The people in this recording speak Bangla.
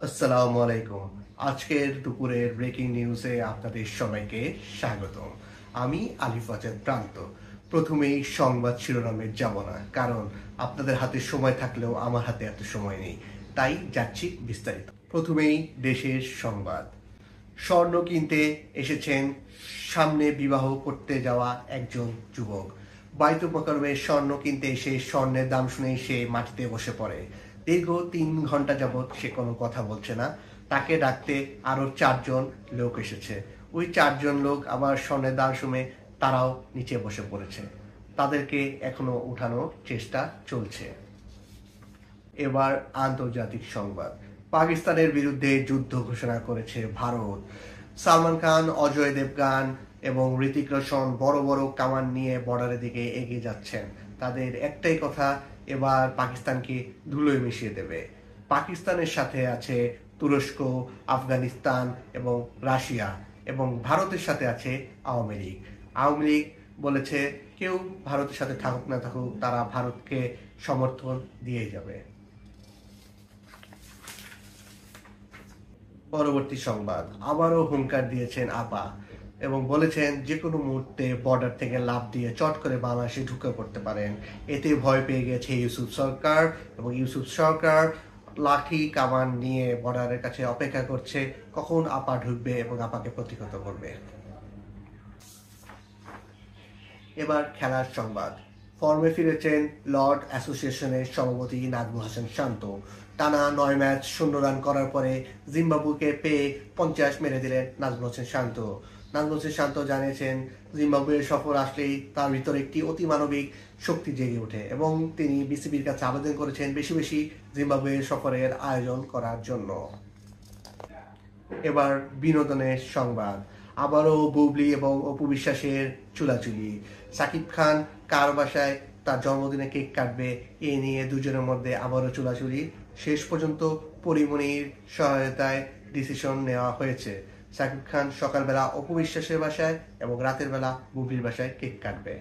আসসালামু আলাইকুম। আজকের দুপুরের ব্রেকিং নিউজে আপনাদের সবাইকে স্বাগতম। আমি আলিফ আজাদ প্রান্ত। প্রথমেই সংবাদ শিরোনামে যাব না, কারণ আপনাদের হাতে সময় থাকলেও আমার হাতে এত সময় নেই। তাই যাচ্ছি বিস্তারিত। প্রথমেই দেশের সংবাদ। স্বর্ণ কিনতে এসেছেন সামনে বিবাহ করতে যাওয়া একজন যুবক। বাইতুল মোকাররমে স্বর্ণ কিনতে এসে স্বর্ণের দাম শুনেই সে মাটিতে বসে পড়ে। দীর্ঘ 3 ঘন্টা যাবৎ সে কোনো কথা বলছে না। তাকে ডাকতে আরো 4জন লোক এসেছে। ওই 4জন লোক আবার স্বর্ণের দাম শুনে তারাও নিচে বসে পড়েছে। তাদেরকে এখনো উঠানোর চেষ্টা চলছে। এবার আন্তর্জাতিক সংবাদ। পাকিস্তানের বিরুদ্ধে যুদ্ধ ঘোষণা করেছে ভারত। সালমান খান, অজয় দেবগান এবং হৃতিক রোশন বড় বড় কামান নিয়ে বর্ডারের দিকে এগিয়ে যাচ্ছেন। তাদের একটাই কথা, এবার পাকিস্তানকে ধুলোয় মিশিয়ে দেবে। পাকিস্তানের সাথে আছে তুরস্ক, আফগানিস্তান এবং রাশিয়া, এবং ভারতের সাথে আছে আওয়ামী লীগ। আওয়ামী লীগ বলেছে কেউ ভারতের সাথে থাকুক না থাকুক, তারা ভারতকে সমর্থন দিয়ে যাবে। পরবর্তী সংবাদ। আবারও হুঙ্কার দিয়েছেন আপা এবং বলেছেন যে কোনো মুহূর্তে বর্ডার থেকে লাফ দিয়ে চট করে বাংলাদেশে ঢুকে পড়তে পারেন। এতে ভয় পেয়ে গেছে ইউসুফ সরকার, এবং ইউসুফ সরকার লাঠি কামান নিয়ে বর্ডারের কাছে অপেক্ষা করছে কখন আপা ঢুকবে এবং আপাকে প্রতিহত করবে। এবার খেলার সংবাদ। ফর্মে ফিরেছেন লর্ড অ্যাসোসিয়েশনের সভাপতি নাজমুল হাসান শান্ত। টানা 9 ম্যাচ 0 রান করার পরে জিম্বাবুয়েকে পেয়ে 50 মেরে দিলেন নাজমুল হোসেন শান্ত। নাজমুল হোসেন শান্ত জানিয়েছেন, জিম্বাবুয়ের সফর আসলেই তার ভিতরে একটি অতিমানবিক শক্তি জেগে ওঠে, এবং তিনি বিসিবির কাছে আবেদন করেছেন বেশি বেশি জিম্বাবুয়ের সফরের আয়োজন করার জন্য। এবার বিনোদনের সংবাদ। আবারও বুবলি এবং অপু বিশ্বাসের চুলাচুলি। সাকিব খান কার বাসায় তার জন্মদিনে কেক কাটবে, এ নিয়ে দুজনের মধ্যে আবারও চুলাচুলি। শেষ পর্যন্ত পরিমণির সহায়তায় ডিসিশন নেওয়া হয়েছে। সাকিব খান সকালবেলা অপু বিশ্বাসের বাসায় এবং রাতের বেলা বুবলির বাসায় কেক কাটবে।